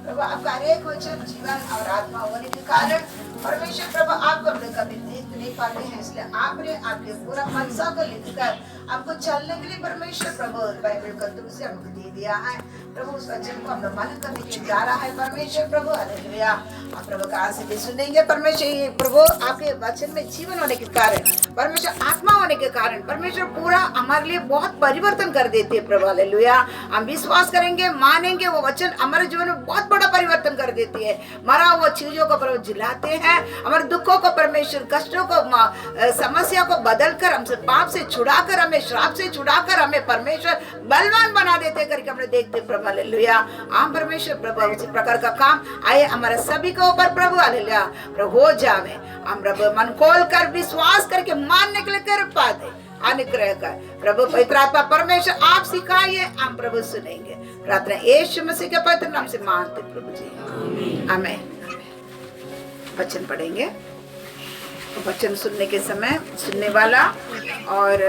प्रभु आपका हर एक वचन जीवन और आत्मा होने के कारण परमेश्वर प्रभु आपको हम लोग कभी देख नहीं पाते हैं, इसलिए आपने आपके पूरा मनसा को लिखकर हमको चलने के लिए परमेश्वर प्रभु बाइबल का थ्रू से हमको दे दिया है। प्रभु उस वचन को हम लोग मन करने के लिए जा रहा है परमेश्वर प्रभु। हालेलुया। आप प्रभु कहाँ से भी सुनेंगे परमेश्वर प्रभु आपके वचन में जीवन होने के कारण, परमेश्वर आत्मा होने के कारण परमेश्वर पूरा हमारे लिए बहुत परिवर्तन कर देते हैं प्रभु। हालेलुया। हम विश्वास करेंगे, मानेंगे, वो वचन हमारे जीवन में बहुत बड़ा परिवर्तन कर देती है। मरा वो चीजों को प्रभु जिलाते हैं, हमारे दुखों को परमेश्वर, कष्टों को, समस्या को बदल कर हमसे पाप से छुड़ाकर, हमें श्राप से छुड़ाकर हमें परमेश्वर बलवान बना देते करके हमने देखते प्रभु। हालेलुया। हम परमेश्वर प्रभु उसी प्रकार का काम आए हमारे सभी के ऊपर प्रभु। हालेलुया। प्रभु हो जावे, हम प्रभु मन खोल कर विश्वास करके मानने के लिए कर पाते अनुग्रह कर प्रभु। पवित्र आत्मा परमेश्वर आप सिखाइए, हम प्रभु सुनेंगे। प्रार्थना यीशु मसीह के पवित्र नाम से मांगते प्रभु जी, आमीन। वचन पढ़ेंगे। वचन सुनने के समय सुनने वाला और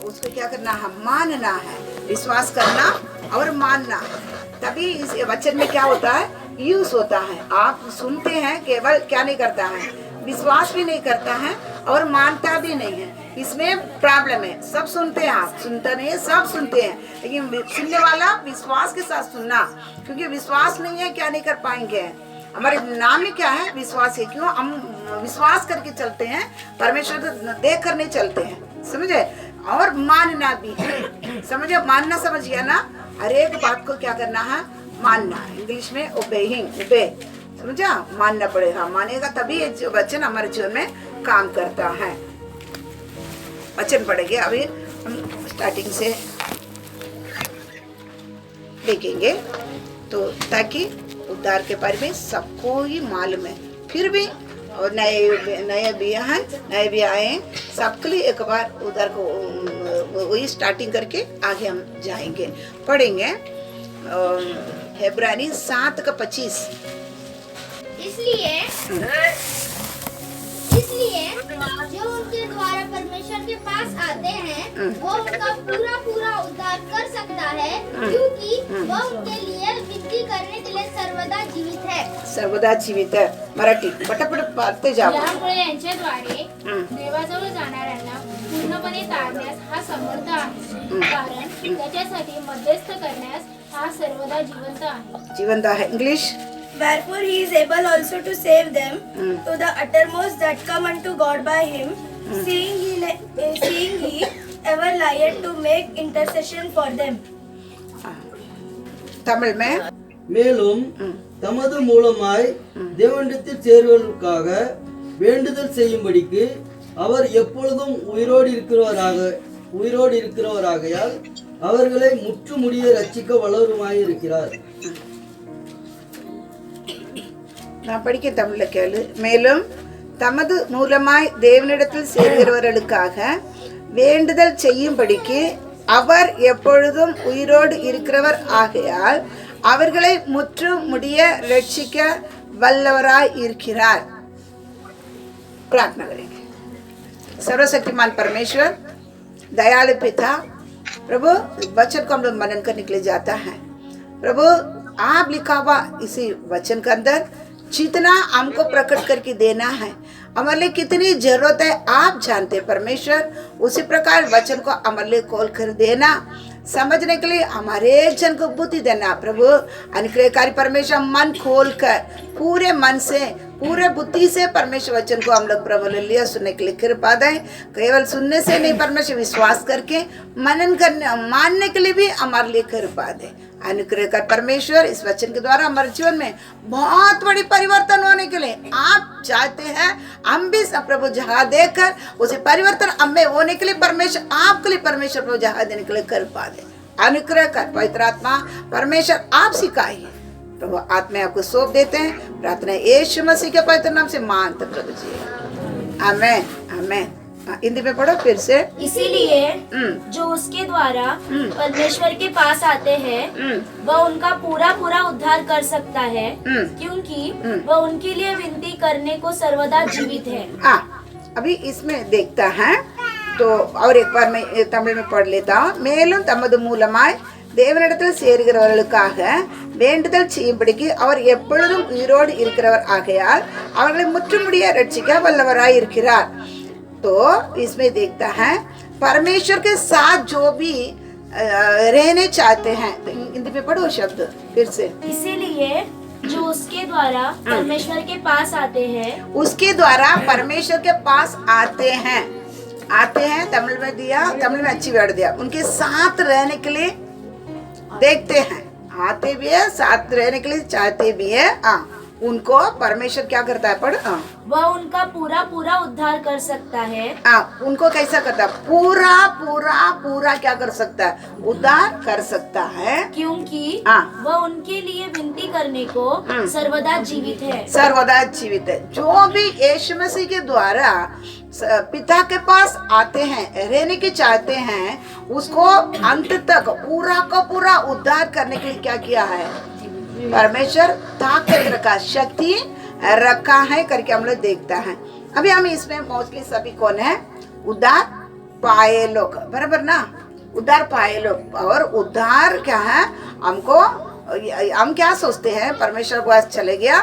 उसको क्या करना है, मानना है, विश्वास करना और मानना है। तभी इस वचन में क्या होता है, यूज होता है। आप सुनते हैं, केवल क्या नहीं करता है, विश्वास भी नहीं करता है और मानता भी नहीं है। इसमें प्रॉब्लम है। सब सुनते हैं, आप सुनता नहीं है, सब सुनते हैं, लेकिन सुनने वाला विश्वास के साथ सुनना, क्योंकि विश्वास नहीं है क्या नहीं कर पाएंगे। हमारे नाम में क्या है, विश्वास है। क्यों हम विश्वास करके चलते हैं, परमेश्वर देख कर नहीं चलते हैं, समझे। और मानना भी है, समझे। मानना समझ गया ना, हर एक बात को क्या करना है, मानना। इंग्लिश में ओबेइंग, ओबे, समझा, मानना पड़ेगा। मानेगा तभी ये वचन हमारे जीवन में काम करता है। वचन पढ़ेंगे, अभी हम स्टार्टिंग से देखेंगे तो ताकि उद्धार के बारे में सबको ही मालूम है। फिर भी और नए भी हैं, नए भी आए हैं, सबके लिए एक बार उधर को वही स्टार्टिंग करके आगे हम जाएंगे, पढ़ेंगे। इब्रानी 7:25। इसलिए जो उनके द्वारा परमेश्वर के पास आते हैं वो उनका पूरा उद्धार कर सकता है, क्योंकि वह उनके लिए विनती करने के लिए सर्वदा जीवित है। सर्वदा जीवित है। मराठी पटापट पाहते जावं। यामुळे यांच्याद्वारे देवाजवळ जाणाऱ्यांना पूर्णपणे तारण्यास हा समर्थ आहे, कारण त्याच्यासाठी मध्यस्थ करण्यास हा सर्वदा जिवंत आहे। English. Wherefore he is able also to save them to the uttermost that come unto God by him, seeing he ever lieth to make intercession for them. Tamil में மேலும் தமது மூலமாய் தேவனிடத்தில் சேர்வதற்காக வேண்டுதல் செய்யும்படிக்கு அவர் எப்பொழுதும் உயிரோடு இருக்கிறவராகையால் அவர்களை முற்றுமுடிய ரட்சிக்க வல்லவருமாய் இருக்கிறார். நான் படிக்க தமிழ்ல கேளு. மேலும் தமது மூலமாய் தேவனிடத்தில் சேர்கிறவர்களுக்காக வேண்டுதல் செய்யும்படிக்கு அவர் எப்பொழுதும் உயிரோடு இருக்கிறவர் ஆகையால் அவர்களை முற்று முடிய ரட்சிக்க வல்லவராய் இருக்கிறார். प्रार्थना करेंगे। सर्वशक्तिमान परमेश्वर, दयालु पिता, प्रभु वचन को हम लोग मनन करने के लिए जाता है। प्रभु आप लिखा हुआ इसी वचन के अंदर जितना हमको प्रकट करके देना है, हमारे लिए कितनी जरूरत है आप जानते परमेश्वर। उसी प्रकार वचन को हमारे लिए खोल कर देना, समझने के लिए हमारे जन को बुद्धि देना। प्रभु अनुग्रहकारी परमेश्वर, मन खोल कर पूरे मन से, पूरे बुद्धि से परमेश्वर वचन को हम लोग प्रभु लिया सुनने के लिए कृपा दें। केवल सुनने से नहीं, परमेश्वर विश्वास करके मनन करने, मानने के लिए भी हमारे लिए कृपा दें। अनुग्रह कर परमेश्वर, इस वचन के द्वारा हमारे जीवन में बहुत बड़ी परिवर्तन होने के लिए आप चाहते हैं। हम भी सब प्रभु जहाँ देकर उसे परिवर्तन हमें होने के लिए परमेश्वर, आपके लिए परमेश्वर प्रभु जहाँ देने के लिए कृपा दे। अनुग्रह कर पवित्र आत्मा परमेश्वर आप सिखाइए। प्रभु आत्मा आपको सौंप देते हैं। प्रार्थना यीशु मसीह के पवित्र नाम से मांगते प्रभु जी, आमेन आमेन। हिंदी में पढ़ो फिर से। इसीलिए जो उसके द्वारा परमेश्वर के पास आते हैं वह उनका पूरा उद्धार कर सकता है, क्योंकि वह उनके लिए विनती करने को सर्वदा जीवित है। अभी इसमें देखता है तो और एक बार मैं तमिल में पढ़ लेता हूँ. மேலும் தமது மூலமாய் தேவனிடத்தில் சேருகிறவர்களுக்காக வேண்டுதல் செய்யும்படிக்கு அவர் எப்பொழுதும் உயிரோடு இருக்கிறவர் ஆகையால் அவர்களை முற்றுமுடிய ரட்சிக்க வல்லவராய் இருக்கிறார். तो इसमें देखता है परमेश्वर के साथ जो भी रहने चाहते हैं. हिंदी में पढ़ो शब्द फिर से. इसीलिए जो उसके द्वारा परमेश्वर के पास आते हैं, उसके द्वारा परमेश्वर के पास आते हैं. तमिल में दिया, तमिल में अच्छी वर्ड दिया. उनके साथ रहने के लिए देखते हैं, आते भी है, साथ रहने के लिए चाहते भी है. उनको परमेश्वर क्या करता है? पढ़. वह उनका पूरा पूरा उद्धार कर सकता है. उनको कैसा करता है? पूरा पूरा पूरा क्या कर सकता है? उद्धार कर सकता है, क्योंकि वह उनके लिए विनती करने को सर्वदा जीवित है. सर्वदा जीवित है. जो भी यीशु मसीह के द्वारा पिता के पास आते हैं, रहने के चाहते हैं, उसको अंत तक पूरा का पूरा उद्धार करने के लिए क्या किया है? परमेश्वर ताकत रखा, शक्ति रखा है करके हम लोग देखता है. अभी हम इसमें मोस्टली सभी कौन है? उद्धार पाए लोग, बराबर ना? उद्धार पाए लोग. और उद्धार क्या है? हमको हम क्या सोचते हैं? परमेश्वर के पास चले गया,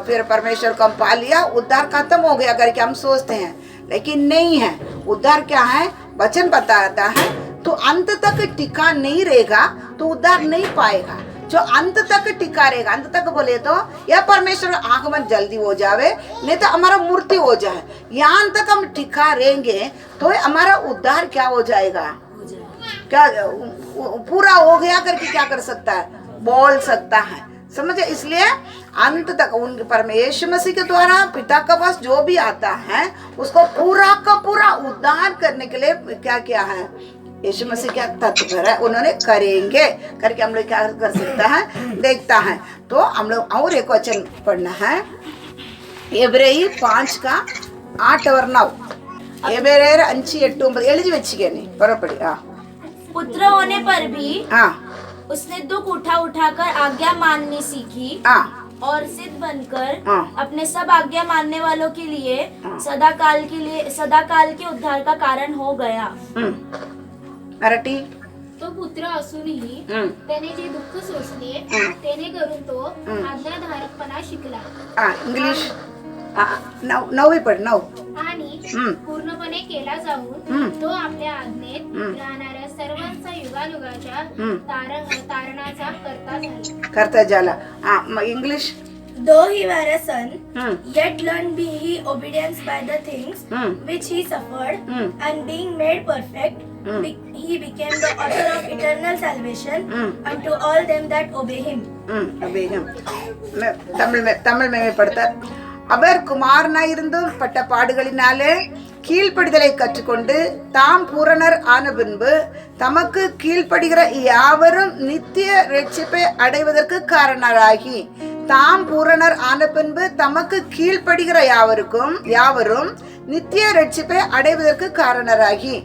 फिर परमेश्वर को हम पा लिया, उद्धार खत्म हो गया करके हम सोचते हैं, लेकिन नहीं है. उद्धार क्या है? वचन बताता है तो अंत तक टिका नहीं रहेगा तो उद्धार नहीं पाएगा. जो अंत तक टिका रहेगा, अंत तक बोले तो या परमेश्वर आगमन जल्दी हो जावे, नहीं तो हमारा मृत्यु हो जाए, यहाँ तक हम टिका रहेंगे तो हमारा उद्धार क्या हो जाएगा? क्या पूरा हो गया करके क्या कर सकता है? बोल सकता है. समझे? इसलिए अंत तक उनके परमेश्वर मसीह के द्वारा पिता के पास जो भी आता है उसको पूरा का पूरा उद्धार करने के लिए क्या किया है? यीशु मसीह क्या तत्पर है, उन्होंने करेंगे करके हम लोग क्या कर सकता है? देखता है. तो हम लोग और एक वचन पढ़ना है, எபிரேயி 5:8 और 9. எபிரேயர் 5:8-9 எழுதி வச்சுக்க நீ பரப்படி. पुत्र होने पर भी उसने दुख उठा उठाकर आज्ञा माननी सीखी और सिद्ध बनकर अपने सब आज्ञा मानने वालों के लिए सदा काल के उद्धार का कारण हो गया. मराठी. तो पुत्र असूनही त्याने जे दुःख सोसले त्याने करून तो आज्ञाधारकपणा शिकला. इंग्लिश 9 पढ़. 9 आणि पूर्णपणे केला जाऊन तो आपल्या आज्ञेत राहणाऱ्या सर्वांचा युगायुगाच्या तारणाचा करता झाला. English. Though he were a son, yet learned be he obedience by the things which he suffered, and being made perfect, he became the author of eternal salvation unto all them that obey him. Tamil में पढ़ता. அவர் குமாரனாய் இருந்தும் பட்ட பாடுகளினாலே கீழ்ப்படிதலை கற்றுக்கொண்டு தாம் பூரணர் ஆன பின்பு தமக்கு கீழ்ப்படுகிற யாவரும் நித்திய ரட்சிப்பை அடைவதற்கு காரணராகி, தாம் பூரணர் ஆன பின்பு தமக்கு கீழ்ப்படுகிற யாவரும் नित्य रक्षिपे अடைவதற்கு காரணராகி.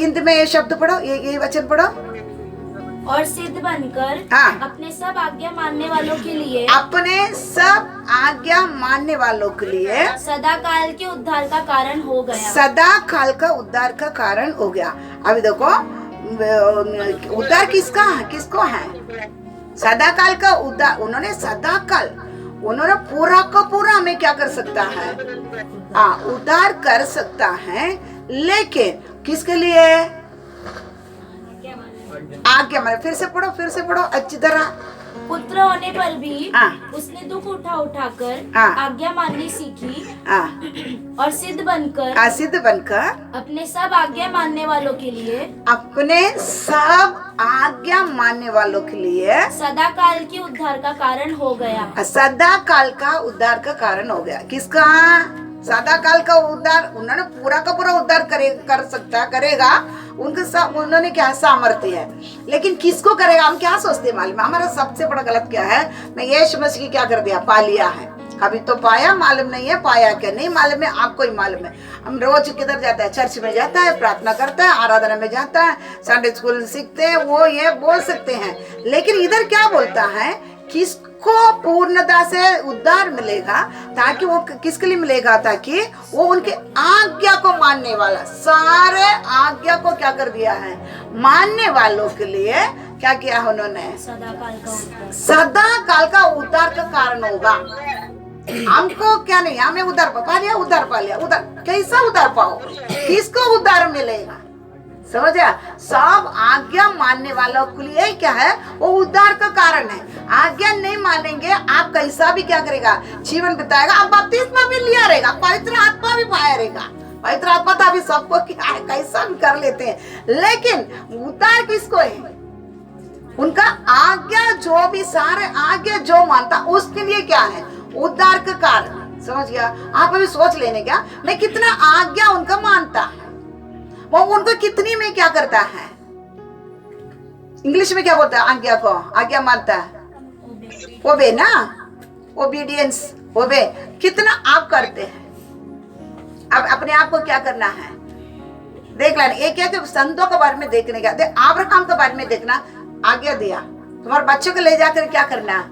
हिंदी में ये शब्द पढ़ो, ये वचन पढ़ो. और सिद्ध बनकर अपने सब आज्ञा मानने वालों के लिए सदा काल के उद्धार का कारण हो गया. सदा काल का उद्धार का कारण हो गया. अभी देखो उद्धार किसको है? सदा काल का उद्धार. उन्होंने पूरा का पूरा हमें क्या कर सकता है? उद्धार कर सकता है, लेकिन किसके लिए? आज्ञा माने. फिर से पढ़ो अच्छी तरह. पुत्र होने पर भी उसने दुख उठाकर आज्ञा माननी सीखी और सिद्ध बनकर अपने सब आज्ञा मानने वालों के लिए सदा काल के उद्धार का कारण हो गया. सदा काल का उद्धार का कारण हो गया. किसका? सदा काल का उद्धार. उन्होंने पूरा का पूरा उद्धार करेगा. उन्होंने क्या सामर्थ्य है, लेकिन किसको करेगा? हम क्या सोचते हैं मालूम? हमारा सबसे बड़ा गलत क्या है? मैं यीशु मसीह की क्या कर दिया? पा लिया है. अभी तो पाया, मालूम नहीं है पाया क्या नहीं मालूम है. आपको ही मालूम है. हम रोज किधर जाता है? चर्च में जाता है, प्रार्थना करता है, आराधना में जाता है, संडे स्कूल सीखते हैं, वो ये बोल सकते हैं, लेकिन इधर क्या बोलता है? उनको पूर्णता से उद्धार मिलेगा, ताकि वो किसके लिए मिलेगा, ताकि वो उनके आज्ञा को मानने वाला, सारे आज्ञा को क्या कर दिया है, मानने वालों के लिए क्या किया उन्होंने, सदा काल का उद्धार का कारण होगा। हमको क्या नहीं, हमें उद्धार पा लिया, उद्धार पा लिया, उद्धार कैसा उद्धार पाओ, किसको उद्धार मिलेगा, समझा। सब आज्ञा मानने वालों के लिए क्या है, वो उद्धार का कारण है। आज्ञा नहीं मानेंगे, आप कैसा भी क्या करेगा, जीवन बिताएगा, आप बपतिस्मा भी लिया रहेगा, पवित्र आत्मा भी पाया रहेगा। पवित्र आत्मा तो अभी सबको क्या है, कैसा भी कर लेते हैं, लेकिन उद्धार किसको है, उनका आज्ञा जो भी, सारे आज्ञा जो मानता उसके लिए क्या है, उद्धार का कारण, समझ गया। आप अभी सोच लेने क्या, मैं कितना आज्ञा उनका मानता है, वो उनको कितनी में क्या करता है, इंग्लिश में क्या बोलता है आज्ञा को, आज्ञा मानता है, ओबे ना, ओबीडियंस, ओबे, कितना आप करते हैं। अब अपने आप को क्या करना है, देख लेना। एक है कि संतों के बारे में देखने का, अब्राहम के बारे में देखना, आज्ञा दिया, तुम्हारे बच्चों को ले जाकर क्या करना,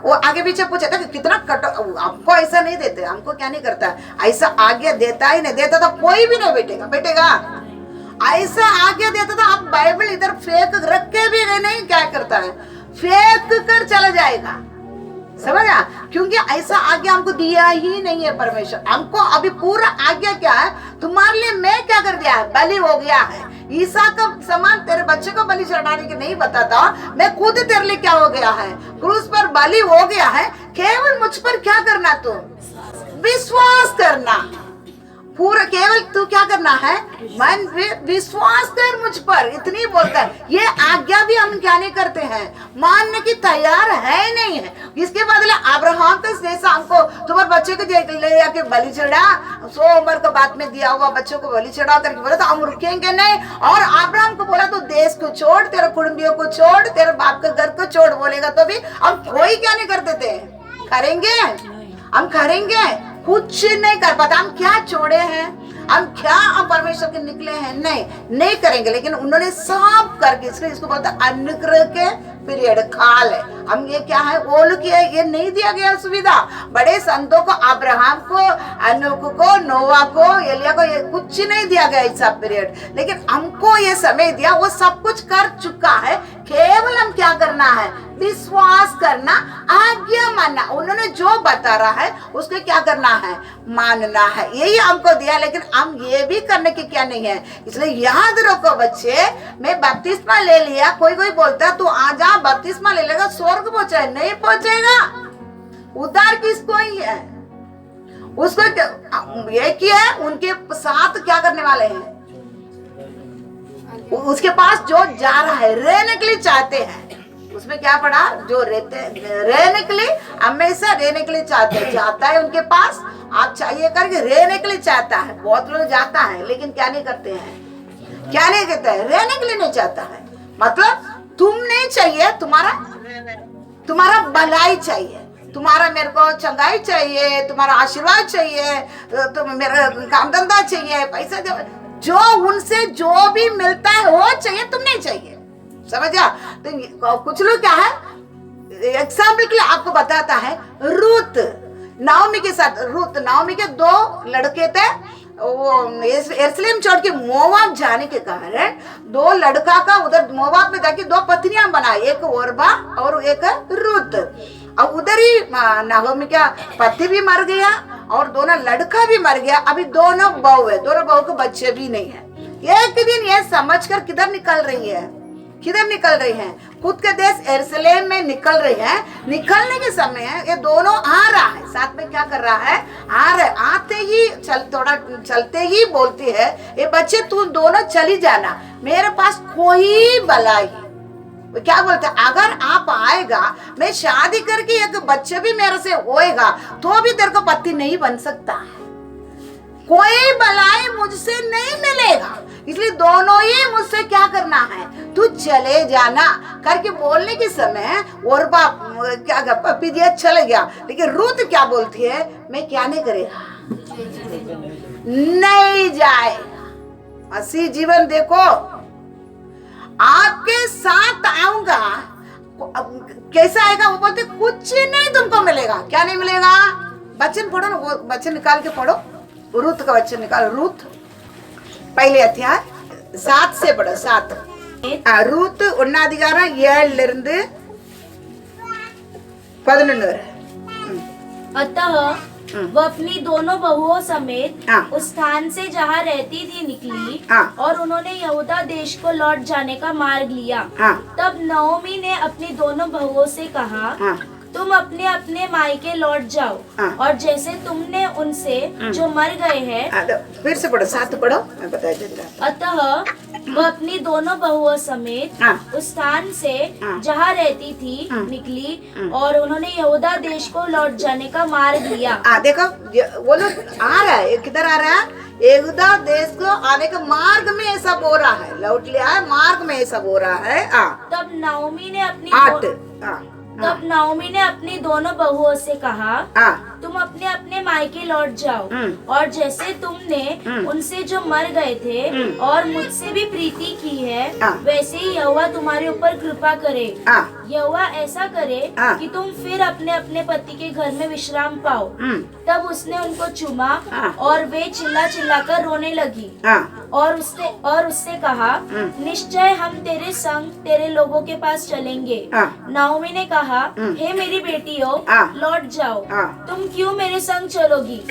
वो आगे पीछे पूछा था कि कितना हमको ऐसा नहीं देते, हमको क्या नहीं करता, ऐसा आज्ञा देता ही नहीं, देता तो कोई भी नहीं बैठेगा, ऐसा आज्ञा देता था। आप बाइबल इधर फेंक रख के भी नहीं क्या करता है, फेंक कर चला जाएगा, समझा, क्योंकि ऐसा आज्ञा हमको दिया ही नहीं है परमेश्वर। हमको अभी पूरा आज्ञा क्या है, तुम्हारे लिए मैं क्या कर दिया है, बलि हो गया है, ईसा का समान तेरे बच्चे को बलि चढ़ाने के नहीं बताता, मैं खुद तेरे लिए क्या हो गया है, क्रूस पर बलि हो गया है, केवल मुझ पर क्या करना, तू विश्वास करना, पूरा केवल तू क्या करना है, मन विश्वास कर मुझ पर, इतनी बोलता है। ये आज्ञा भी हम क्या नहीं करते हैं, मानने की तैयार है नहीं है। इसके बदले अब्राहम तो जैसा हमको तुम्हारे बच्चे को ले जाके बलि चढ़ा, 100 उम्र के बाद में दिया हुआ बच्चों को बलि चढ़ा करके बोला तो हम रुकेंगे नहीं। और अब्राहम को बोला तो देश को छोड़, तेरे कुटुंबियों को छोड़, तेरे बाप के घर को छोड़, बोलेगा तो भी हम कोई क्या नहीं करते थे, करेंगे, हम करेंगे, कुछ नहीं कर पाता। हम क्या छोड़े हैं, हम क्या हम परमेश्वर के निकले हैं, नहीं करेंगे। लेकिन उन्होंने सब करके, इसलिए इसको बोलते अनुग्रह के पीरियड, काल है। हम ये क्या है, ओल किया, ये नहीं दिया गया सुविधा। बड़े संतों को, अब्राहम को, अनूक को, नोवा को, एलिया को, ये कुछ नहीं दिया गया इस सब पीरियड, लेकिन हमको ये समय दिया, वो सब कुछ कर चुका है। केवल हम क्या करना है, विश्वास करना, आज्ञा मानना, उन्होंने जो बता रहा है उसको क्या करना है, मानना है, यही हमको दिया। लेकिन हम ये भी करने की क्या नहीं है। इसलिए याद रखो बच्चे, मैं बपतिस्मा ले लिया, कोई बोलता तू आ जा बपतिस्मा ले लेगा स्वर्ग पहुंचाए, नहीं पहुंचेगा। उद्धार किसको ही है, उसको ये किया है, उनके साथ क्या करने वाले हैं, उसके पास जो जा रहा है, रहने के लिए चाहते हैं। उसमें क्या पढ़ा, जो रहने के लिए, हमेशा रहने के लिए चाहता है उनके पास। आप चाहिए करके रहने के लिए चाहता है। बहुत लोग जाता है लेकिन क्या नहीं करते हैं, क्या नहीं कहते हैं, रहने के लिए नहीं चाहता है। मतलब तुम नहीं चाहिए, तुम्हारा भलाई चाहिए, तुम्हारा मेरे को चंगाई चाहिए, तुम्हारा आशीर्वाद चाहिए, तुम मेरा काम धंधा चाहिए, पैसा, जो उनसे जो भी मिलता है वो चाहिए, तुम नहीं चाहिए, समझा। तो कुछ लोग क्या है, एग्जाम्पल के लिए आपको बताता है, रूत नाओमी के साथ, रूत नाओमी के 2 लड़के थे, वो यरूशलेम छोड़ के मोवाब जाने के कारण 2 लड़का का उधर मोवाब में जाके 2 पत्नियां बनाई, एक ओरबा और एक रूत। अब उधर ही नाओमी का पति भी मर गया और दोनों लड़का भी मर गया। अभी दोनों बहू है, दोनों बहू के बच्चे भी नहीं है। एक दिन ये समझकर किधर निकल रही है, खुद के देश यरूशलेम में निकल रही है। निकलने के समय ये दोनों आ रहा है, साथ में क्या कर रहा है, आते ही थोड़ा चलते ही बोलती है, ये बच्चे तू दोनों चली जाना, मेरे पास कोई भलाई। क्या बोलते हैं, अगर आप आएगा, मैं शादी करके एक बच्चे भी मेरे से होएगा तो भी तेरे को पति नहीं बन सकता, कोई भलाई मुझसे नहीं मिलेगा, इसलिए दोनों ही मुझसे क्या करना है, तू चले जाना करके बोलने के समय और बाप क्या पपी दिया चले गया। लेकिन रूत क्या बोलती है, मैं क्या नहीं करेगा, नहीं जाएगा। मसीह जीवन देखो, आपके साथ आऊंगा, कैसे कैसा आएगा? वो बोलते कुछ नहीं तुमको मिलेगा। क्या नहीं मिलेगा? वचन पढ़ो ना, वो वचन निकाल के पढ़ो। रूत का वचन निकालो। रूत पहले अध्याय 7 से पढ़ो। 7 रूत 1 அதிகாரம் 7 இருந்து 11 வரை। अतः वह अपनी दोनों बहुओं समेत हाँ। उस स्थान से जहाँ रहती थी निकली हाँ। और उन्होंने यहूदा देश को लौट जाने का मार्ग लिया। हाँ। तब नओमी ने अपनी दोनों बहुओं से कहा, हाँ। तुम अपने अपने मायके लौट जाओ हाँ। और जैसे तुमने उनसे जो मर गए हैं। फिर से पढ़ो, 7 पढ़ो, मैं बताया देता। अतः वह अपनी दोनों बहुओं समेत हाँ। उस स्थान से हाँ। जहाँ रहती थी निकली और उन्होंने यहूदा देश को लौट जाने का मार्ग लिया। देखो वो लोग आ रहा है, किधर आ रहा है? यहूदा देश को आने के मार्ग में ये सब हो रहा है। लौट लिया है, मार्ग में ये सब हो रहा है। तब नाओमी ने अपनी 8 तब नाओमी ने अपनी दोनों बहुओं से कहा, हाँ। तुम अपने अपने मायके लौट जाओ और जैसे तुमने उनसे जो मर गए थे और मुझसे भी प्रीति की है वैसे ही यहोवा तुम्हारे ऊपर कृपा करे। यहोवा ऐसा करे कि तुम फिर अपने अपने पति के घर में विश्राम पाओ। तब उसने उनको चूमा और वे चिल्ला चिल्ला कर रोने लगी और उससे कहा, निश्चय हम तेरे संग तेरे लोगों के पास चलेंगे। नाओमी ने कहा, हे मेरी बेटियों, लौट जाओ। तुम क्यों मेरे संग चलोगी?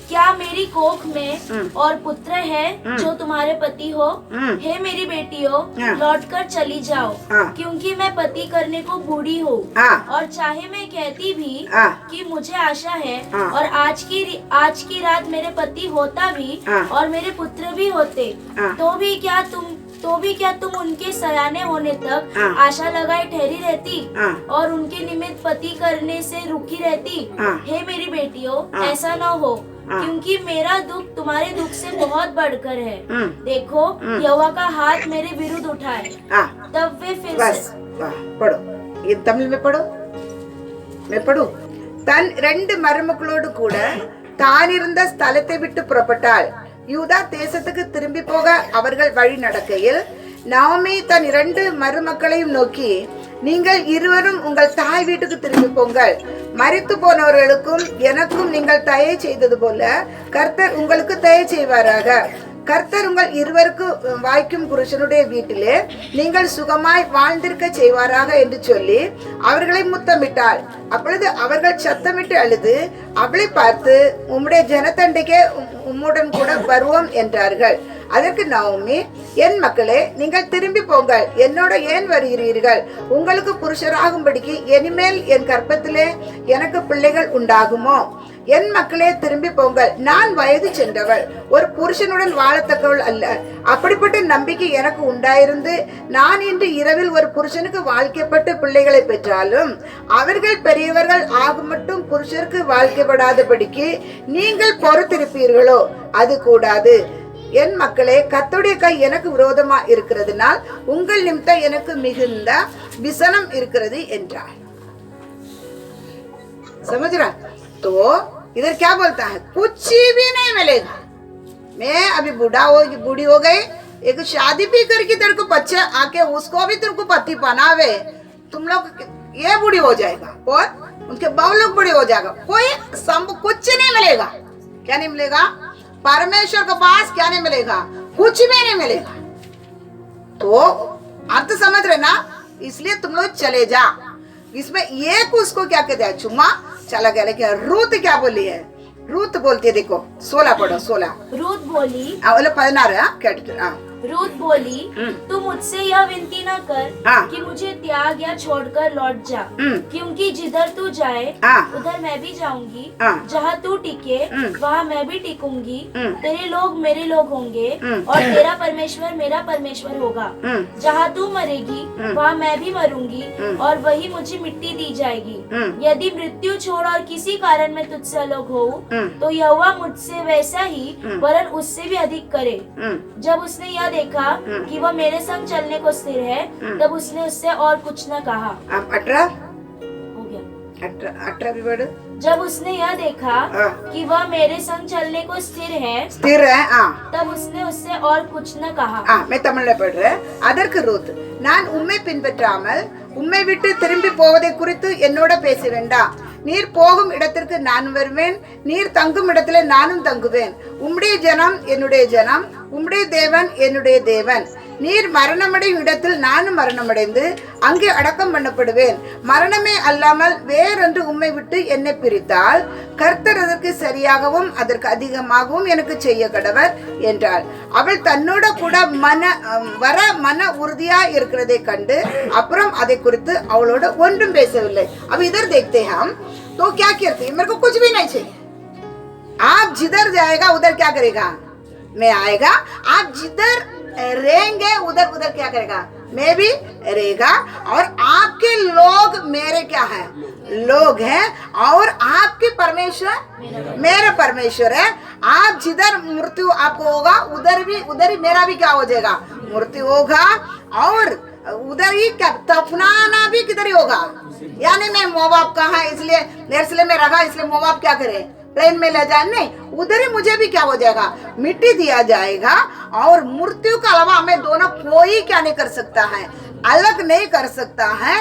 क्या मेरी कोख में और पुत्र है जो तुम्हारे पति हो? हे मेरी बेटियों, लौटकर चली जाओ, क्योंकि मैं पति करने को बूढ़ी हूँ। और चाहे मैं कहती भी कि मुझे आशा है और आज की रात मेरे पति होता भी और मेरे पुत्र भी होते, तो भी क्या तुम उनके सयाने होने तक आशा लगाए ठहरी रहती और उनके निमित्त पति करने से रुकी रहती? हे मेरी बेटियों, ऐसा न हो, क्योंकि मेरा दुख तुम्हारे दुख से बहुत बढ़कर है। देखो, यहोवा का हाथ मेरे विरुद्ध उठा है। तब वे फिर से पढ़ो, ये तमिल में पढ़ो, मैं पढ़ू। தன் 2 மருமக்களோடு கூட தான் இருந்த ஸ்தலத்தை விட்டு புறப்பட்டாள். யூதா தேசத்துக்கு திரும்பி போக அவர்கள் வழி நடக்கையில் நாமி தன் 2 மருமக்களையும் நோக்கி, நீங்கள் இருவரும் உங்கள் தாய் வீட்டுக்கு திரும்பி போங்கள். மரித்து போனவர்களுக்கும் எனக்கும் நீங்கள் தயை செய்தது போல கர்த்தர் உங்களுக்கு தயை செய்வாராக. கர்த்தர் உங்கள் இருவருக்கு வாய்க்கும் புருஷனுடைய வீட்டிலே நீங்கள் சுகமாய் வாழ்ந்திருக்க செய்வாராக என்று சொல்லி அவர்களை முத்தமிட்டாள். அப்பொழுது அவர்கள் சத்தமிட்டு அழுது அவளை பார்த்து, உம்முடைய ஜனத்தண்டைக்கே உம்முடன் கூட வருவோம் என்றார்கள். அதற்கு நவோமி, என் மக்களே, நீங்கள் திரும்பி போங்கள், என்னோட ஏன் வருகிறீர்கள்? உங்களுக்கு புருஷராகும்படிக்கு இனிமேல் என் கர்ப்பத்திலே எனக்கு பிள்ளைகள் உண்டாகுமோ? என் மக்களே, திரும்பி போங்கள், நான் வயது சென்றவள், ஒரு புருஷனுடன் வாழத்தக்கவள் அல்ல. அப்படிப்பட்ட நம்பிக்கை எனக்கு உண்டாயிருந்து நான் இன்று இரவில் ஒரு புருஷனுக்கு வாழ்க்கைப்பட்டு பிள்ளைகளை பெற்றாலும் அவர்கள் பெரியவர்கள் ஆகும் மட்டும் புருஷருக்கு வாழ்க்கைப்படாதபடிக்கு நீங்கள் பொறுத்திருப்பீர்களோ? அது கூடாது. என் மக்களே, கர்த்தருடைய கை எனக்கு விரோதமா இருக்கிறதுனால் உங்கள் நிமித்தம் எனக்கு மிகுந்த விசனம் இருக்கிறது என்றார். समझ रहा? तो इधर क्या बोलता है? कुछ भी नहीं मिलेगा। मैं अभी बूढ़ी हो गई, एक शादी भी करके तेरे को बच्चा आके उसको भी तेरे को पति बनावे, तुम लोग ये बूढ़ी हो जाएगा और उनके बहू लोग बूढ़ी हो जाएगा, कोई कुछ नहीं मिलेगा। क्या नहीं मिलेगा? परमेश्वर के पास क्या नहीं मिलेगा? कुछ भी नहीं मिलेगा। तो अर्थ समझ रहे ना? इसलिए तुम लोग चले जा। इसमें एक उसको क्या कहते हैं? चुम्मा चला गया। लेकिन रूत क्या बोली है? रूत बोलती है, देखो 16 पढ़ो। 16 रूत बोली, 16 रूत बोली, तू मुझसे यह विनती न कर कि मुझे त्याग या छोड़कर लौट जा, क्योंकि जिधर तू जाए उधर मैं भी जाऊंगी, जहाँ तू टिके वहाँ मैं भी टिकूंगी, तेरे लोग मेरे लोग होंगे और तेरा परमेश्वर मेरा परमेश्वर होगा। जहाँ तू मरेगी वहाँ मैं भी मरूंगी और वही मुझे मिट्टी दी जाएगी। यदि मृत्यु छोड़ और किसी कारण में तुझसे अलग हो तो यहोवा मुझसे वैसा ही वरन उससे भी अधिक करे। जब उसने यह देखा कि वह मेरे संग चलने को स्थिर है, तब उसने उससे और कुछ न कहा। 18 हो गया। 18 भी पढ़। जब उसने यह देखा हाँ। कि वह मेरे संग चलने को स्थिर है, तब उसने उससे और कुछ न कहा। मैं தமிழ்ல படுறேன். அதற்கு ரூத், நான் உம்மை பின்பற்றாமல் உம்மை விட்டு திரும்பி போவதை குறித்து என்னோட பேச வேண்டாம். நீர் போகும் இடத்திற்கு நான் வருவேன், நீர் தங்கும் இடத்திலே நானும் தங்குவேன். உம்முடைய ஜனம் என்னுடைய ஜனம், உம்முடைய தேவன் என்னுடைய தேவன். நீர் மரணமடையும் இடத்தில் நானும் மரணமடைந்து அங்கே அடக்கம் பண்ணப்படுவேன். மரணமே அல்லாமல் வேறொன்று உம்மை விட்டு என்னை பிரித்தால் கர்த்தர் அதற்கு சரியாகவும் அதற்கு அதிகமாகவும் எனக்கு செய்ய கடவர் என்றாள். அவள் தன்னோட கூட மன உறுதியா இருக்கிறதை கண்டு அப்புறம் அதை குறித்து அவளோட ஒன்றும் பேசவில்லை. अब इधर देखते हैं हम तो क्या करते हैं, मेरे को कुछ भी नहीं चाहिए. आप जिधर जाएगा उधर क्या करेगा, मैं आएगा. आप जिधर रहेंगे उधर उधर क्या करेगा, मैं भी रहेगा. और आपके लोग मेरे क्या है, लोग हैं. और आपके परमेश्वर मेरा परमेश्वर है. आप जिधर मृत्यु आपको होगा उधर ही मेरा भी क्या हो जाएगा, मृत्यु होगा. और उधर ही क्या दफनाना भी किधर ही होगा. यानी मैं मोवाब कहा इसलिए मैं रखा, इसलिए मोवाब क्या करे, प्लेन में ले जाए, नहीं. उधर ही मुझे भी क्या हो जाएगा, मिट्टी दिया जाएगा. और मृत्यु के अलावा हमें दोनों कोई क्या नहीं कर सकता है, अलग नहीं कर सकता है.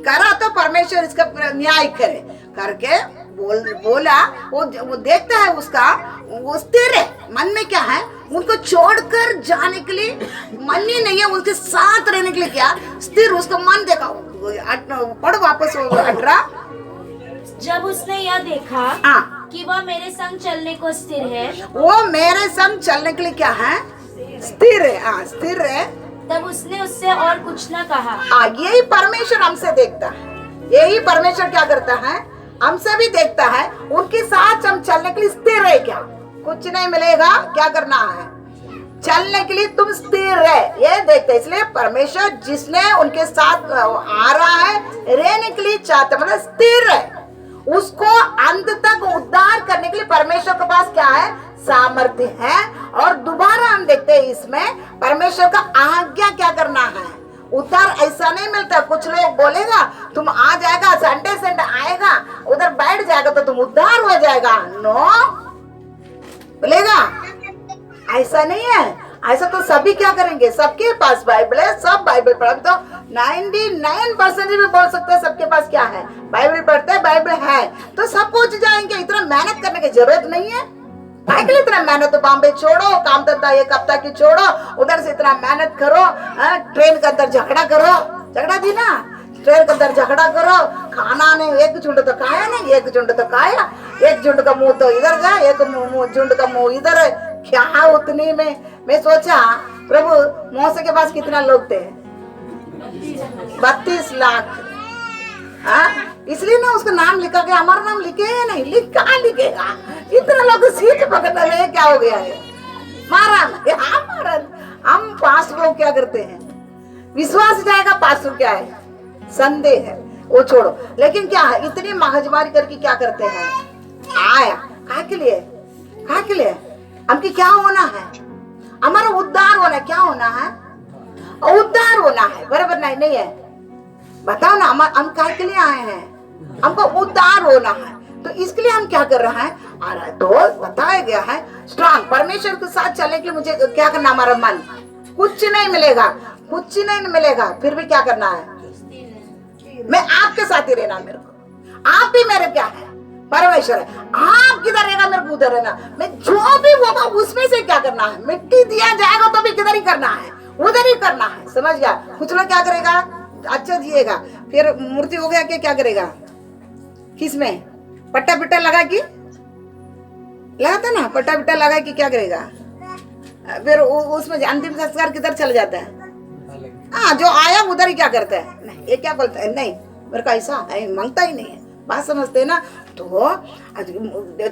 करा तो परमेश्वर इसका न्याय करे करके बोला. वो देखता है उसका, वो स्थिर है. मन में क्या है, उनको छोड़कर जाने के लिए मन ही नहीं है, उसके साथ रहने के लिए क्या स्थिर, उसका मन देखा. पढ़ वापस 18. जब उसने यह देखा कि वह मेरे संग चलने को स्थिर है, वो मेरे संग चलने के लिए क्या है, स्थिर है. स्थिर है. तब उसने उससे और कुछ न कहा. यही परमेश्वर हमसे देखता है. यही परमेश्वर क्या करता है, हमसे भी देखता है. उनके साथ हम चलने के लिए स्थिर है. क्या कुछ नहीं मिलेगा, क्या करना है, चलने के लिए तुम स्थिर है, ये देखते. इसलिए परमेश्वर जिसने उनके साथ आ रहा है, रहने के लिए चाहता, मतलब स्थिर है. उसको अंत तक उद्धार करने के लिए परमेश्वर के पास क्या है, सामर्थ्य है. और दोबारा हम देखते हैं इसमें परमेश्वर का आज्ञा क्या करना है. उद्धार ऐसा नहीं मिलता. कुछ लोग बोलेगा तुम आ जाएगा, संडे आएगा, उधर बैठ जाएगा तो तुम उद्धार हो जाएगा. नो बोलेगा, ऐसा नहीं है. ऐसा तो सभी क्या करेंगे, सबके पास बाइबल है, सब बाइबल पढ़ते. तो 99% भी बोल सकते हैं सबके पास क्या है, बाइबल पढ़ते हैं, बाइबल है, तो सब पहुंच जाएंगे. इतना मेहनत करने की जरूरत नहीं है. बाइबल इतना मेहनत, तो बॉम्बे छोड़ो, काम धंधा एक हफ्ता की छोड़ो, उधर से इतना मेहनत करो. ट्रेन के अंदर झगड़ा करो, झगड़ा भी ना, ट्रेन के अंदर झगड़ा करो. खाना नहीं, एक झुंड तो खाया नहीं, एक झुंड तो खाया, एक झुंड का मुंह तो इधर गया, एक झुंड का मुंह इधर है. क्या उतनी में मैं सोचा, प्रभु मौसे के पास कितना लोग थे, 32 लाख. इसलिए ना उसका नाम लिखा गया. हमारा नाम लिखे है नहीं, कहाँ लिखेगा, इतना लोग सीट पकड़ने में क्या हो गया है. मारा हम पास्टर लोग क्या करते हैं, विश्वास जाएगा, पास्टर क्या है, संदेह है, वो छोड़ो. लेकिन क्या है, इतनी महजबारी करके क्या करते हैं, आया कहा के लिए हमकी क्या होना है, हमारा उद्धार होना है. क्या होना है, उद्धार होना है. बराबर नहीं है, बताओ ना. हम क्या के लिए आए हैं, हमको उद्धार होना है. तो इसके लिए हम क्या कर रहे हैं, आ रहा है. तो बताया गया है स्ट्रांग परमेश्वर के साथ चलने के लिए मुझे क्या करना, हमारा मन कुछ नहीं मिलेगा, फिर भी क्या करना है, मैं आपके साथ ही रहना. मेरे को आप भी मेरे क्या है, परमेश्वर है. आप किधर रहेगा, मेरे को उधर रहना. मैं जो भी होगा उसमें से क्या करना है, मिट्टी दिया जाएगा तो भी किधर ही करना है, उधर ही करना है. समझ गया. कुछ लोग क्या करेगा, अच्छा जिएगा, फिर मूर्ति हो गया कि क्या करेगा, किसमें पट्टा पिट्टा लगा कि लगाता ना, पट्टा पिट्टा लगा कि क्या करेगा, फिर उसमें अंतिम संस्कार किधर चल जाता है. जो आया उधर ही क्या करता है. नहीं, ये क्या बोलता है, नहीं मेरे को ऐसा मांगता ही नहीं है. बात समझते हैं ना. तो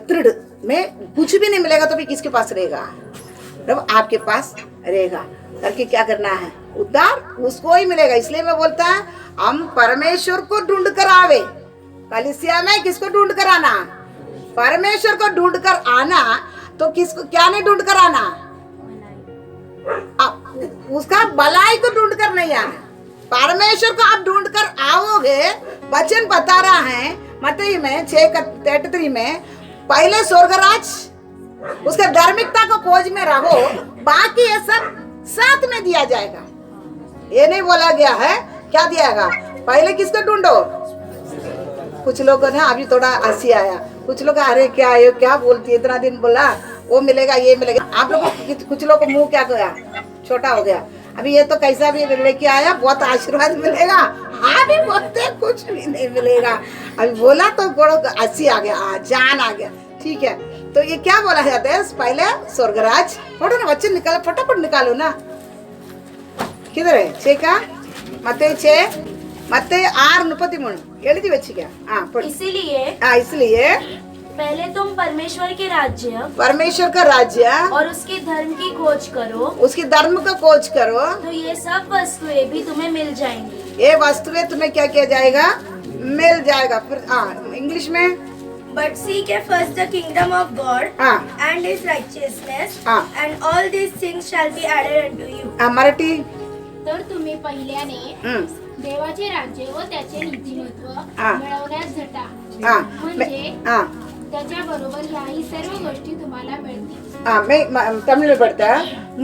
दृढ़ में कुछ भी नहीं मिलेगा तो भी किसके पास रहेगा, जब आपके पास रहेगा. करके क्या करना है, उद्धार उसको ही मिलेगा. इसलिए मैं बोलता है हम परमेश्वर को ढूंढ कर आवे. कलीसिया में किसको ढूंढ कर आना, परमेश्वर को ढूंढ कर आना. तो किसको क्या नहीं ढूंढ कर आना, उसका भलाई को ढूंढ कर नहीं आना. परमेश्वर को आप ढूंढ कर आओगे. वचन बता रहा है मत्ती में 6:33 में पहले स्वर्गराज उसके धार्मिकता को खोज में रहो, बाकी ये सब साथ में दिया जाएगा। ये नहीं बोला गया है क्या दियागा, पहले किसको ढूंढो। कुछ लोगों ने अभी थोड़ा हंसी आया, कुछ लोग अरे क्या है क्या बोलती है, इतना दिन बोला वो मिलेगा ये मिलेगा। आप लोगों कुछ लोग को मुंह क्या गया, छोटा हो गया। अभी ये तो कैसा भी लेके आया, बहुत आशीर्वाद मिलेगा, हाँ भी बोलते कुछ भी नहीं मिलेगा। अभी बोला तो हंसी आ गया, जान आ गया। ठीक है, तो ये क्या बोला जाता है, पहले स्वर्गराज। पढ़ो ना बच्चे, निकालो फटाफट निकालो ना, किधर है 6 का मत्ती 6 मत्ती 6:33 எழுதி வச்சிக்க। इसलिए पहले तुम परमेश्वर का राज्य और उसके धर्म की खोज करो, उसकी धर्म का खोज करो, तो ये सब वस्तुएं भी तुम्हें मिल जाएंगी। ये वस्तुएं तुम्हें क्या किया जाएगा, मिल जाएगा। फिर इंग्लिश में But seek ye first the kingdom of God and His righteousness, and all these things shall be added unto you. Marathi तर तुम्ही पहिल्याने देवाचे राज्य व त्याचे नीतिमत्व मिळवण्यास झटा, म्हणजे त्याच्या बरोबर ह्याही सर्व गोष्टी तुम्हाला मिळतील। தமிழ் படுத்த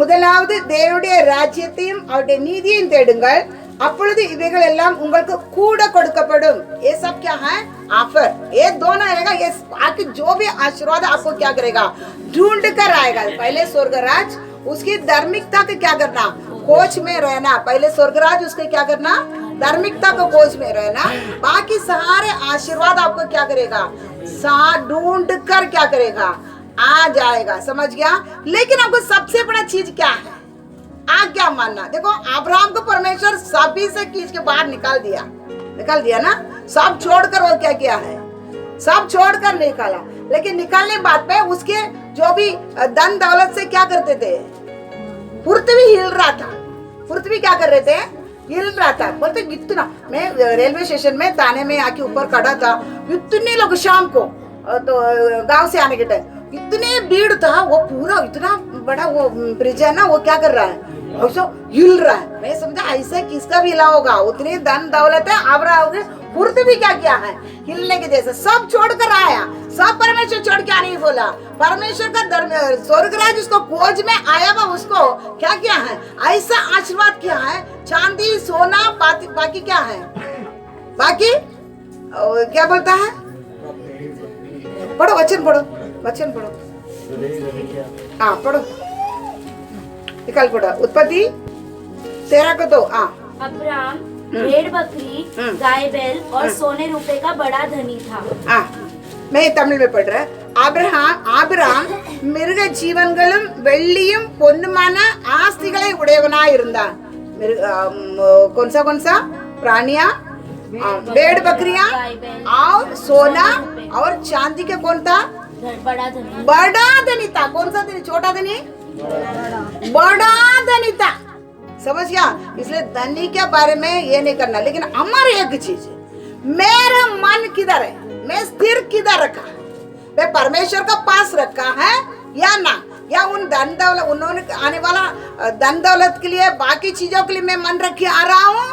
முதலாவது தேவனுடைய ராஜ்யத்தையும் அவருடைய நீதியையும் தேடுங்கள், அப்பொழுது இவைகள் எல்லாம் உங்களுக்கு கூட கொடுக்கப்படும்। ये सब क्या है, ऑफर। ये दोनों आएगा, ये बाकी जो भी आशीर्वाद आपको क्या करेगा, ढूंढ कर आएगा। पहले स्वर्गराज उसकी धार्मिकता के क्या करना, खोज में रहना। पहले स्वर्गराज उसके क्या करना, धार्मिकता को खोज में रहना, बाकी सारे आशीर्वाद आपको क्या करेगा, ढूंढ कर क्या करेगा, आ जाएगा। समझ गया। लेकिन आपको सबसे बड़ा चीज क्या है, आज्ञा मानना। देखो अब्राहम को परमेश्वर सभी से खींच के बाहर निकाल दिया ना, सब छोड़कर वो क्या किया है, सब छोड़कर निकाला। लेकिन निकालने बाद में उसके जो भी धन दौलत से क्या करते थे, पृथ्वी हिल रहा था। पृथ्वी क्या कर रहे थे, हिल रहा था। बोलते इतना, मैं रेलवे स्टेशन में ताने में आके ऊपर खड़ा था, इतने लोग शाम को तो गांव से आने के टाइम इतने भीड़ था, वो पूरा इतना बड़ा वो ब्रिज है ना, वो क्या कर रहा है, हिल रहा है। मैं समझा ऐसा किसका भी हिला होगा, उतनी धन दौलत है अब्राहम पृथ्वी क्या किया है, हिलने के जैसे सब छोड़कर आया। सब परमेश्वर छोड़ के नहीं बोला, परमेश्वर का धर्म स्वर्गराज उसको खोज में आया हुआ, उसको क्या किया है, ऐसा आशीर्वाद किया है, चांदी सोना बाकी क्या है, बाकी क्या बोलता है, पढ़ो वचन पढ़ो पढ़ो निकाल पढ़ो। उत्पत्ति 13 को 2। अब्राम भेड़ बकरी गाय बैल और सोने रुपए का बड़ा धनी था। मैं तमिल में पढ़ रहा। ஆபிரகாம் மிருக ஜீவன்களும் வெள்ளியும் பொன்னுமான ஆஸ்திகளை உடையவனாய் இருந்தான்। कौन सा प्राणिया, भेड़ बकरियां और सोना और चांदी के कौन था, बड़ा धनी था। कौन सा धनी, छोटा धनी, बड़ा धनी था। समझ गया। इसलिए धनी के बारे में ये नहीं करना। लेकिन हमारे एक चीज, मेरा मन किधर है, मैं स्थिर किधर रखा, मैं परमेश्वर का पास रखा है या ना, या उन धन दौलत, उन्होंने आने वाला धन दौलत के लिए, बाकी चीजों के लिए मैं मन रख के आ रहा हूँ,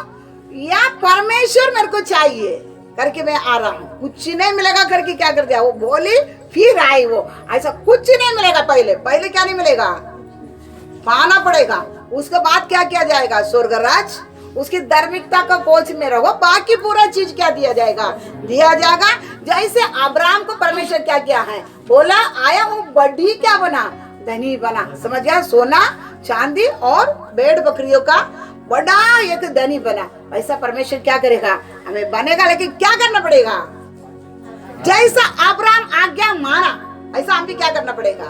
या परमेश्वर मेरे को चाहिए करके मैं आ रहा हूँ। कुछ नहीं मिलेगा करके क्या कर दिया, वो बोली फिर आई, वो ऐसा कुछ नहीं मिलेगा। पहले क्या नहीं मिलेगा, पाना पड़ेगा। उसके बाद क्या किया जाएगा, स्वर्गराज, उसकी धार्मिकता का खोज में रहो, बाकी पूरा चीज क्या दिया जाएगा। जैसे अब्राहम को परमेश्वर क्या किया है, बोला आया, वो बड़ी क्या बना, धनी बना। समझ गया। सोना चांदी और भेड़ बकरियों का बड़ा एक धनी बना। ऐसा परमेश्वर क्या करेगा, हमें बनेगा। लेकिन क्या करना पड़ेगा, जैसा अब्राहम आज्ञा माना, ऐसा हम भी क्या करना पड़ेगा,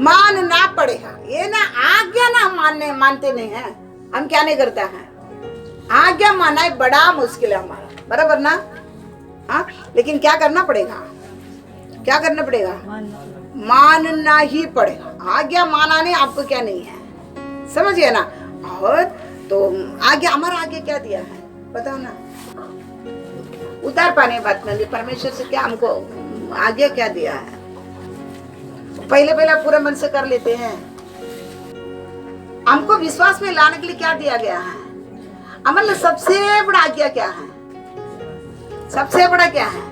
मानना पड़ेगा। ये ना आज्ञा ना मानते नहीं है, हम क्या नहीं करता है, आज्ञा मानना है बड़ा मुश्किल है हमारा, बराबर ना। लेकिन क्या करना पड़ेगा, मानना ही पड़ेगा। आज्ञा माना नहीं आपको क्या नहीं है, समझिए ना। और तो आज्ञा, हमारा आज्ञा क्या दिया है बताओ ना, उतार पाने बात में परमेश्वर से क्या हमको आज्ञा क्या दिया है। पहले पूरे मन से कर लेते हैं। हमको विश्वास में लाने के लिए क्या दिया गया है, हमारे सबसे बड़ा आज्ञा क्या है, सबसे बड़ा क्या है,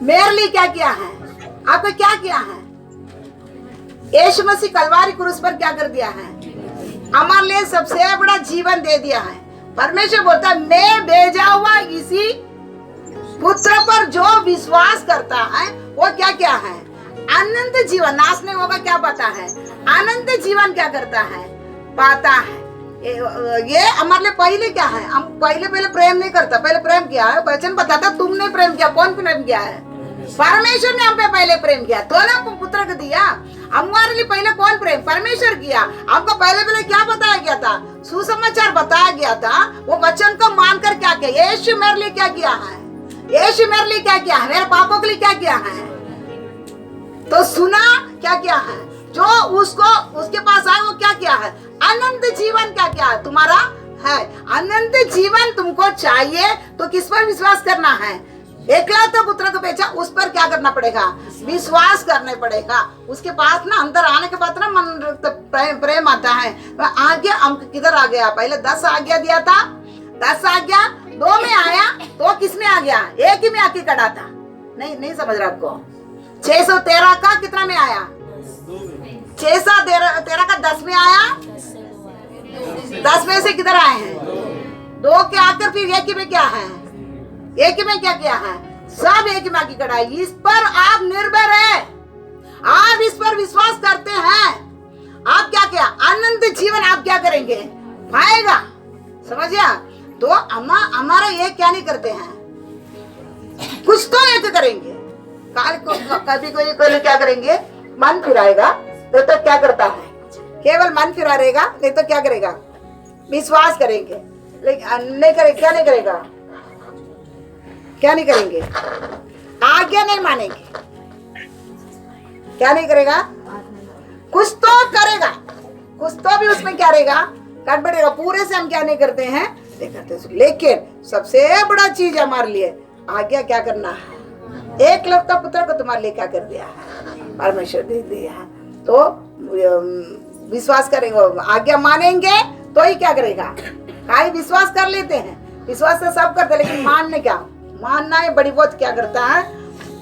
मेरे लिए क्या किया है, आपको क्या किया है। यीशु मसीह कलवारी क्रूस पर क्या कर दिया है, हमारे लिए सबसे बड़ा जीवन दे दिया है। परमेश्वर बोलता है मैं भेजा हुआ इसी पुत्र पर जो विश्वास करता है वो क्या क्या है, अनंत जीवन, नाश नहीं होगा। क्या पाता है, अनंत जीवन क्या करता है, पाता है। ये हमारे लिए पहले क्या है, हम पहले प्रेम नहीं करता, पहले प्रेम किया है। वचन बताता तुमने प्रेम किया, कौन प्रेम किया है, परमेश्वर ने हम पे पहले प्रेम किया तो ना पुत्र को दिया। हमारे लिए पहले कौन प्रेम, परमेश्वर किया। हमको पहले क्या बताया गया था, सुसमाचार बताया गया था। वो वचन को मानकर क्या किया, यीशु मेरे लिए क्या किया है, यीशु मेरे लिए क्या किया है, मेरे पापों के लिए क्या किया है। तो सुना क्या किया है, जो उसको उसके पास आए वो क्या किया है, अनंत जीवन क्या क्या है तुम्हारा है। अनंत जीवन तुमको चाहिए तो किस पर विश्वास करना है, एकलौते पुत्र को बेचा, उस पर क्या करना पड़ेगा, विश्वास करने पड़ेगा। उसके पास ना अंदर आने के बाद ना मन प्रेम आता है। आज्ञा हम किधर आ गया, पहले 10 आज्ञा दिया था, 10 आज्ञा 2 में आया तो किस में आ गया, एक ही में आके कड़ा था। नहीं समझ रहा आपको। 613 का कितना में आया, 613 का 10 में आया, 10 में से किधर आए हैं, 2 के आकर फिर एक ही में क्या है, एक ही में क्या किया है, सब एक ही में की कड़ाई। इस पर आप निर्भर है, आप इस पर विश्वास करते हैं, आप क्या किया, अनंत जीवन आप क्या करेंगे, पाएगा। समझिए। तो हमारा ये क्या नहीं करते हैं, कुछ तो एक करेंगे। कभी कोई क्या करेंगे, मन फिराएगा तो क्या करता है, केवल मन फिरा रहेगा, नहीं तो क्या करेगा, विश्वास करेंगे। लेकिन नहीं करे, क्या नहीं करेगा, क्या नहीं करेंगे, आज्ञा नहीं मानेंगे, क्या नहीं करेगा, कुछ तो करेगा, कुछ तो भी उसमें क्या रहेगा, गड़बड़ेगा। पूरे से हम क्या नहीं करते हैं, नहीं करते। लेकिन सबसे बड़ा चीज हमारे लिए आज्ञा क्या करना है, एकलौता पुत्र को तुम्हारे लिए क्या कर दिया है, परमेश्वर दे दिया है। तो विश्वास करेंगे, आज्ञा मानेंगे तो ही क्या करेगा। काई विश्वास कर लेते हैं, विश्वास तो सब करते, लेकिन मानने क्या, मानना है बड़ी बहुत क्या करता है।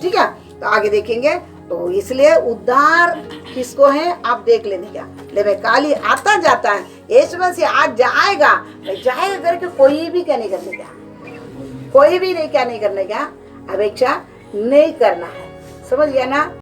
ठीक है, तो आगे देखेंगे। तो इसलिए उद्धार किसको है आप देख लेने क्या, लेकिन काली आता जाता है, यीशु मसीह आज जाएगा करके कोई भी क्या नहीं करने का, कोई भी नहीं क्या नहीं करने का, अपेक्षा नहीं करना है। समझ गया ना।